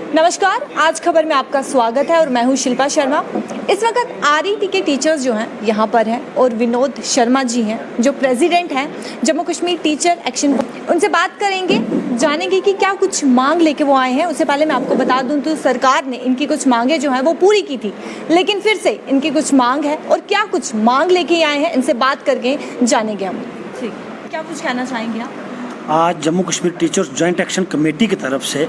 नमस्कार, आज खबर में आपका स्वागत है और मैं हूं शिल्पा शर्मा। इस वक्त आरईटी के टीचर्स जो हैं यहाँ पर हैं और विनोद शर्मा जी हैं जो प्रेसिडेंट हैं जम्मू कश्मीर टीचर एक्शन। उनसे बात करेंगे, जानेंगे कि क्या कुछ मांग लेके वो आए हैं। उससे पहले मैं आपको बता दूं तो सरकार ने इनकी कुछ मांगें जो हैं वो पूरी की थी, लेकिन फिर से इनकी कुछ मांग है और क्या कुछ मांग लेके आए हैं इनसे बात करके जानेंगे हम। ठीक, क्या कुछ कहना चाहेंगे आप? आज Jammu Kashmir teachers joint action committee की तरफ से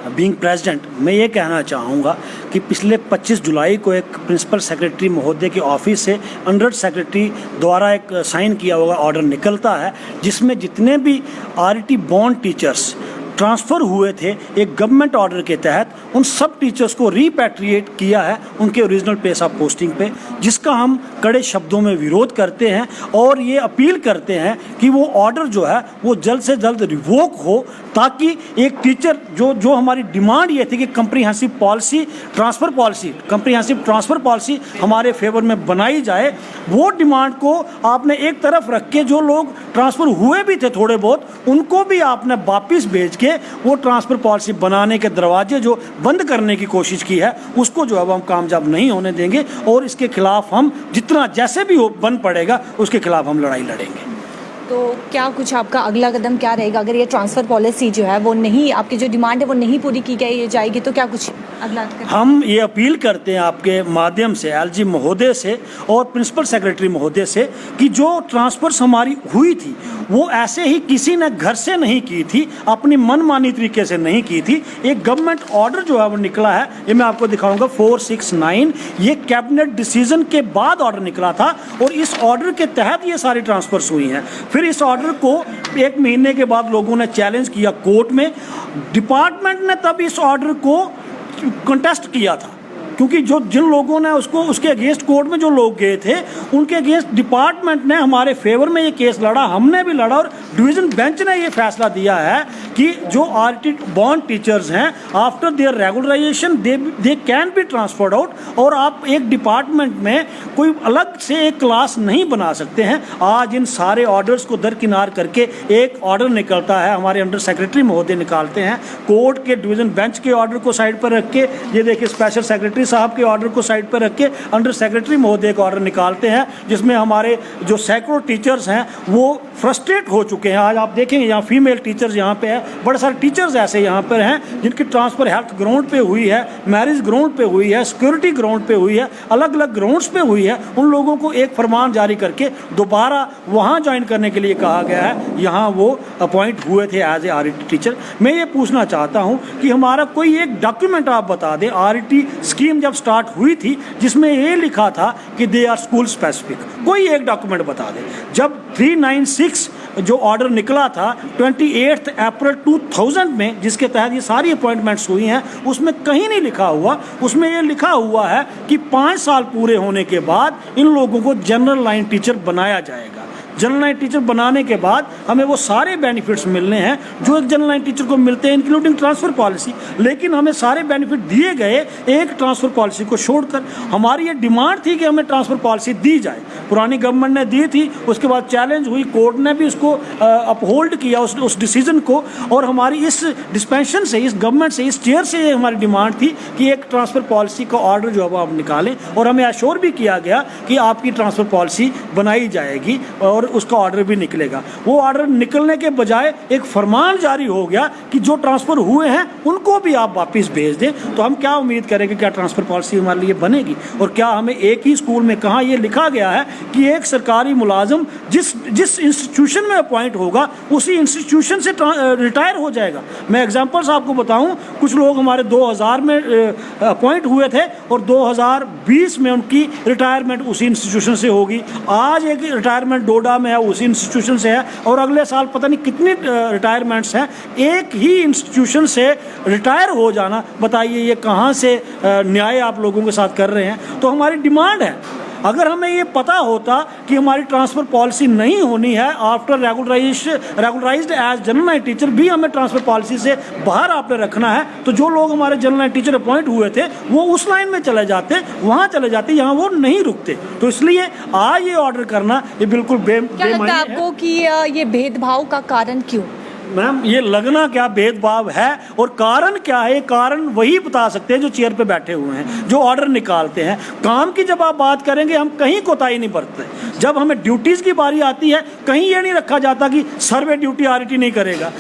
बीइंग प्रेसिडेंट मैं ये कहना चाहूँगा कि पिछले 25 जुलाई को एक प्रिंसिपल सेक्रेटरी महोदय के ऑफिस से अंडर सेक्रेटरी द्वारा एक साइन किया हुआ ऑर्डर निकलता है, जिसमें जितने भी आरईटी बॉन्ड टीचर्स ट्रांसफ़र हुए थे एक गवर्नमेंट ऑर्डर के तहत उन सब टीचर्स को रीपैट्रिएट किया है उनके ओरिजिनल प्लेस ऑफ पोस्टिंग पे, जिसका हम कड़े शब्दों में विरोध करते हैं और ये अपील करते हैं कि वो ऑर्डर जो है वो जल्द से जल्द रिवोक हो, ताकि एक टीचर जो हमारी डिमांड ये थी कि कंप्रीहेंसिव ट्रांसफ़र पॉलिसी हमारे फेवर में बनाई जाए, वो डिमांड को आपने एक तरफ रख के जो लोग ट्रांसफ़र हुए भी थे थोड़े बहुत उनको भी आपने वापस भेज के वो ट्रांसफ़र पॉलिसी बनाने के दरवाजे जो बंद करने की कोशिश की है उसको जो है हम कामयाब नहीं होने देंगे और इसके खिलाफ हम जितना जैसे भी हो बन पड़ेगा उसके खिलाफ हम लड़ाई लड़ेंगे। तो क्या कुछ आपका अगला कदम क्या रहेगा अगर ये ट्रांसफ़र पॉलिसी जो है वो नहीं, आपकी जो डिमांड है वो नहीं पूरी की गई जाएगी, तो क्या कुछ अगला हम ये अपील करते हैं आपके माध्यम से एलजी महोदय से और प्रिंसिपल सेक्रेटरी महोदय से कि जो ट्रांसफ़र्स हमारी हुई थी वो ऐसे ही किसी ने घर से नहीं की थी, अपनी मनमानी तरीके से नहीं की थी। एक गवर्नमेंट ऑर्डर जो है वो निकला है, ये मैं आपको दिखाऊंगा 469, ये कैबिनेट डिसीजन के बाद ऑर्डर निकला था और इस ऑर्डर के तहत ये सारी ट्रांसफ़र्स हुई हैं। फिर इस ऑर्डर को एक महीने के बाद लोगों ने चैलेंज किया कोर्ट में, डिपार्टमेंट ने तब इस ऑर्डर को कंटेस्ट किया था, क्योंकि जिन लोगों ने उसके अगेंस्ट कोर्ट में जो लोग गए थे उनके अगेंस्ट डिपार्टमेंट ने हमारे फेवर में ये केस लड़ा, हमने भी लड़ा और डिवीज़न बेंच ने ये फैसला दिया है कि जो आरईटी बॉन्ड टीचर्स हैं after their regularization they can be transferred out, और आप एक डिपार्टमेंट में कोई अलग से एक क्लास नहीं बना सकते हैं। आज इन सारे ऑर्डर्स को दरकिनार करके एक ऑर्डर निकलता है, हमारे अंडर सेक्रेटरी महोदय निकालते हैं, कोर्ट के डिवीज़न बेंच के ऑर्डर को साइड पर रख के, ये देखिए स्पेशल सेक्रेटरी साहब के ऑर्डर को साइड पर रख के अंडर सेक्रेटरी महोदय का ऑर्डर निकालते हैं, जिसमें हमारे जो सैकड़ों टीचर्स हैं वो फ्रस्ट्रेट हो चुके हैं। आज आप देखेंगे यहाँ फीमेल टीचर्स यहाँ पे है, बड़े सारे टीचर्स ऐसे यहाँ पर हैं जिनकी ट्रांसफ़र हेल्थ ग्राउंड पे हुई है, मैरिज ग्राउंड पे हुई है, सिक्योरिटी ग्राउंड पे हुई है, अलग अलग ग्राउंड्स पे हुई है। उन लोगों को एक फरमान जारी करके दोबारा वहाँ ज्वाइन करने के लिए कहा गया है, यहाँ वो अपॉइंट हुए थे एज ए आरईटी टीचर। मैं ये पूछना चाहता हूँ कि हमारा कोई एक डॉक्यूमेंट आप बता दें, आरईटी स्कीम जब स्टार्ट हुई थी जिसमें ये लिखा था कि दे आर स्कूल स्पेसिफिक, कोई एक डॉक्यूमेंट बता दें। जब 396 जो ऑर्डर निकला था 28 अप्रैल 2000 में, जिसके तहत ये सारी अपॉइंटमेंट्स हुई हैं, उसमें कहीं नहीं लिखा हुआ, उसमें ये लिखा हुआ है कि 5 साल पूरे होने के बाद इन लोगों को जनरल लाइन टीचर बनाया जाएगा। जनरल लाइन टीचर बनाने के बाद हमें वो सारे बेनिफिट्स मिलने हैं जो एक जनरल लाइन टीचर को मिलते हैं, इंक्लूडिंग ट्रांसफ़र पॉलिसी, लेकिन हमें सारे बेनिफिट दिए गए एक ट्रांसफ़र पॉलिसी को छोड़कर। हमारी ये डिमांड थी कि हमें ट्रांसफ़र पॉलिसी दी जाए, पुरानी गवर्नमेंट ने दी थी, उसके बाद चैलेंज हुई, कोर्ट ने भी उसको अपहोल्ड किया उस डिसीजन को, और हमारी इस डिस्पेंशन से, इस गवर्नमेंट से, इस चेयर से ये हमारी डिमांड थी कि एक ट्रांसफ़र पॉलिसी का ऑर्डर जो है वो आप निकालें, और हमें एश्योर भी किया गया कि आपकी ट्रांसफ़र पॉलिसी बनाई जाएगी और उसका ऑर्डर भी निकलेगा। वो ऑर्डर निकलने के बजाय एक फरमान जारी हो गया कि जो ट्रांसफ़र हुए हैं उनको भी आप वापस भेज दें। तो हम क्या उम्मीद करेंगे, क्या ट्रांसफ़र पॉलिसी हमारे लिए बनेगी? और क्या हमें एक ही स्कूल में, कहाँ ये लिखा गया है कि एक सरकारी मुलाजिम जिस इंस्टीट्यूशन में अपॉइंट होगा उसी इंस्टीट्यूशन से रिटायर हो जाएगा? मैं एग्जाम्पल्स आपको बताऊँ, कुछ लोग हमारे 2000 में अपॉइंट हुए थे और 2020 में उनकी रिटायरमेंट उसी इंस्टीट्यूशन से होगी। आज एक रिटायरमेंट डोडा में है, उसी इंस्टीट्यूशन से है, और अगले साल पता नहीं कितनी रिटायरमेंट्स हैं। एक ही इंस्टीट्यूशन से रिटायर हो जाना, बताइए ये कहाँ से न्याय आप लोगों के साथ कर रहे हैं? तो हमारी डिमांड है, अगर हमें ये पता होता कि हमारी ट्रांसफ़र पॉलिसी नहीं होनी है, after regularised as general line teacher भी हमें ट्रांसफ़र पॉलिसी से बाहर आपने रखना है, तो जो लोग हमारे जनरल लाइन टीचर अपॉइंट हुए थे वो उस लाइन में चले जाते, वहाँ चले जाते, यहाँ वो नहीं रुकते। तो इसलिए आज ये ऑर्डर करना ये बिल्कुल क्या लगता है आपको कि ये भेदभाव का कारण क्यों? मैम ये लगना क्या भेदभाव है और कारण क्या है, कारण वही बता सकते हैं जो चेयर पे बैठे हुए हैं, जो ऑर्डर निकालते हैं। काम की जब आप बात करेंगे हम कहीं कोताही नहीं बरतते। जब हमें ड्यूटीज़ की बारी आती है कहीं ये नहीं रखा जाता कि सर्वे ड्यूटी आरईटी नहीं करेगा,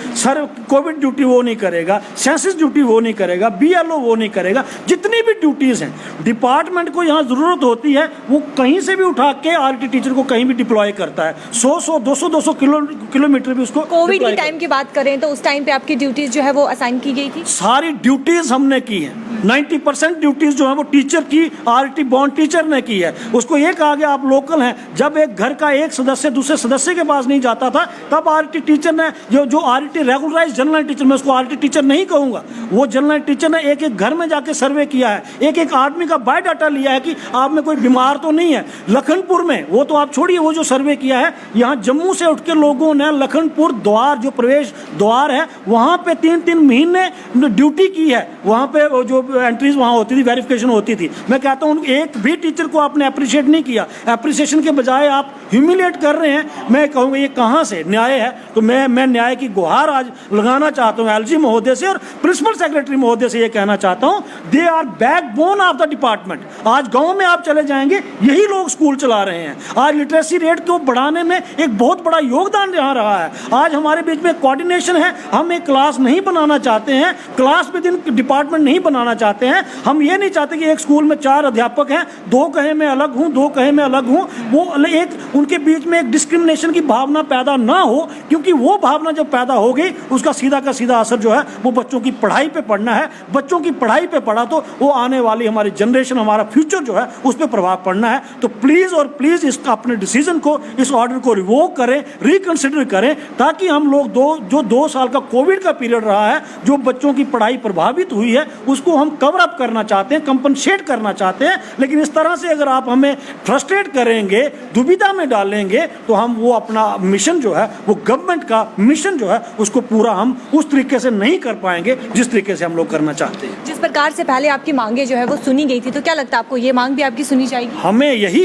कोविड ड्यूटी वो नहीं करेगा, सेंसस ड्यूटी वो नहीं करेगा, बीएलओ वो नहीं करेगा। जितनी भी ड्यूटीज़ हैं डिपार्टमेंट को यहाँ ज़रूरत होती है वो कहीं से भी उठा के आरईटी टीचर को कहीं भी डिप्लॉय करता है। 100 200 किलोमीटर भी उसको। कोविड की टाइम की बात करें तो उस टाइम पे आपकी ड्यूटीज जो है वो असाइन की गई थी? सारी ड्यूटीज हमने की है। 90% ड्यूटीज जो है वो टीचर की, आरटी बॉन्ड टीचर ने की है। उसको ये कहा गया आप लोकल हैं। जब एक घर का एक सदस्य दूसरे सदस्य के पास नहीं जाता था तब आरटी टीचर ने जो आरटी रेगुलराइज जनरल टीचर, मैं उसको आरटी टीचर नहीं कहूँगा, वो जनरल टीचर ने एक एक घर में जाके सर्वे किया है, एक एक आदमी का बायोडाटा लिया है कि आप में कोई बीमार तो नहीं है। लखनपुर में वो तो आप छोड़िए, वो जो सर्वे किया है यहाँ जम्मू से उठ के लोगों ने लखनपुर द्वार, जो प्रवेश द्वार है वहाँ पे 3-3 महीने ड्यूटी की है। वहाँ पे जो एंट्रीज वहाँ होती थी, वेरिफिकेशन होती थी। मैं कहता हूँ एक भी टीचर को आपने अप्रिशिएट नहीं किया। अप्रिसिएशन के बजाय आप ह्यूमिलेट कर रहे हैं। मैं कहूँगा ये कहाँ से न्याय है? तो मैं न्याय की गुहार आज लगाना चाहता हूँ एलजी महोदय से और प्रिंसिपल सेक्रेटरी महोदय से ये कहना चाहता हूँ, they are backbone of the department. आज गाँव में आप चले जाएंगे यही लोग स्कूल चला रहे हैं। आज लिटरेसी रेट को बढ़ाने में एक बहुत बड़ा योगदान यहाँ रहा है। आज हमारे बीच में कोऑर्डिनेशन है। हम एक क्लास नहीं बनाना चाहते हैं, क्लास विद इन डिपार्टमेंट नहीं बनाना चाहते हैं। हम ये नहीं चाहते कि एक स्कूल में 4 अध्यापक हैं, 2 कहे मैं अलग हूँ, 2 कहे मैं अलग हूँ। वो एक उनके बीच में एक डिस्क्रिमिनेशन की भावना पैदा ना हो, क्योंकि वो भावना जब पैदा हो गई उसका सीधा का सीधा असर जो है वो बच्चों की पढ़ाई पे पड़ना है। बच्चों की पढ़ाई पे पड़ा तो वो आने वाली हमारी जनरेशन, हमारा फ्यूचर जो है उस पर प्रभाव पड़ना है। तो प्लीज़ और प्लीज़ इसका अपने डिसीजन को, इस ऑर्डर को रिवोक करें, रिकंसिडर करें, ताकि हम लोग जो 2 साल का कोविड का पीरियड रहा है, जो बच्चों की पढ़ाई प्रभावित हुई है, उसको हम कवर अप करना चाहते हैं, कंपनसेट करना चाहते हैं। लेकिन इस तरह से अगर आप हमें फ्रस्ट्रेट करेंगे, दुविधा में डालेंगे, तो हम वो अपना मिशन जो है, वो गवर्नमेंट का मिशन जो है, उसको पूरा हम उस तरीके से नहीं कर पाएंगे जिस तरीके से हम लोग करना चाहते हैं। जिस प्रकार से पहले आपकी मांगे जो है वो सुनी गई थी, तो क्या लगता है आपको ये मांग भी आपकी सुनी जाएगी?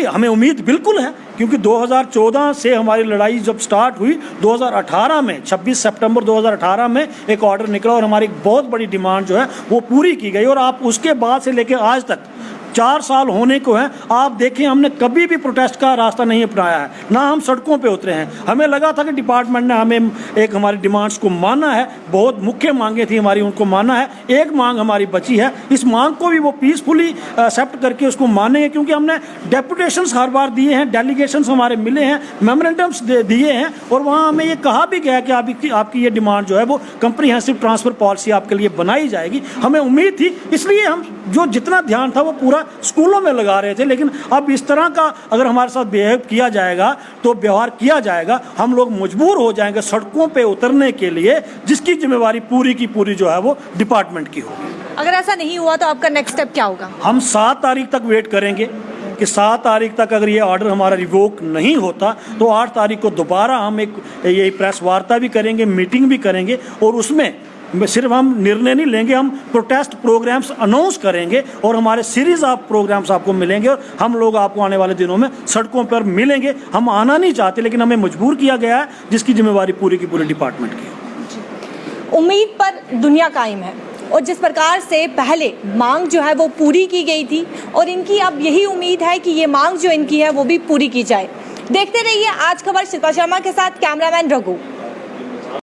हमें उम्मीद बिल्कुल है, क्योंकि 2014 से हमारी लड़ाई जब स्टार्ट हुई, 2018 में 26 सितंबर 2018 में एक ऑर्डर निकला और हमारी बहुत बड़ी डिमांड जो है वो पूरी की गई। और आप उसके बाद से लेकर आज तक 4 साल होने को है, आप देखें हमने कभी भी प्रोटेस्ट का रास्ता नहीं अपनाया है, ना हम सड़कों पे उतरे हैं। हमें लगा था कि डिपार्टमेंट ने हमें एक हमारी डिमांड्स को मानना है, बहुत मुख्य मांगे थी हमारी, उनको मानना है। एक मांग हमारी बची है, इस मांग को भी वो पीसफुली एक्सेप्ट करके उसको मानेंगे, क्योंकि हमने डेपुटेशंस हर बार दिए हैं, डेलीगेशंस हमारे मिले हैं, मेमोरेंडम्स दिए हैं, और वहाँ हमें ये कहा भी गया कि आपकी ये डिमांड जो है वो कंप्रीहेंसिव ट्रांसफ़र पॉलिसी आपके लिए बनाई जाएगी। हमें उम्मीद थी, इसलिए हम जो जितना ध्यान था वो पूरा स्कूलों में लगा रहे थे। लेकिन अब इस तरह का अगर हमारे साथ बिहेव किया जाएगा, तो व्यवहार किया जाएगा, हम लोग मजबूर हो जाएंगे सड़कों पे उतरने के लिए, जिसकी जिम्मेवारी पूरी की पूरी जो है वो डिपार्टमेंट की होगी। अगर ऐसा नहीं हुआ तो आपका नेक्स्ट स्टेप क्या होगा? हम 7 तारीख तक वेट करेंगे कि 7 तारीख तक अगर ये ऑर्डर हमारा रिवोक नहीं होता तो 8 तारीख को दोबारा हम एक ये प्रेस वार्ता भी करेंगे, मीटिंग भी करेंगे, और उसमें सिर्फ हम निर्णय नहीं लेंगे, हम प्रोटेस्ट प्रोग्राम्स अनाउंस करेंगे और हमारे सीरीज ऑफ प्रोग्राम्स आपको मिलेंगे और हम लोग आपको आने वाले दिनों में सड़कों पर मिलेंगे। हम आना नहीं चाहते, लेकिन हमें मजबूर किया गया है, जिसकी जिम्मेवारी पूरी की पूरी डिपार्टमेंट की है। उम्मीद पर दुनिया कायम है, और जिस प्रकार से पहले मांग जो है वो पूरी की गई थी, और इनकी अब यही उम्मीद है कि ये मांग जो इनकी है वो भी पूरी की जाए। देखते रहिए आज खबर, शिल्पा शर्मा के साथ कैमरामैन रघु।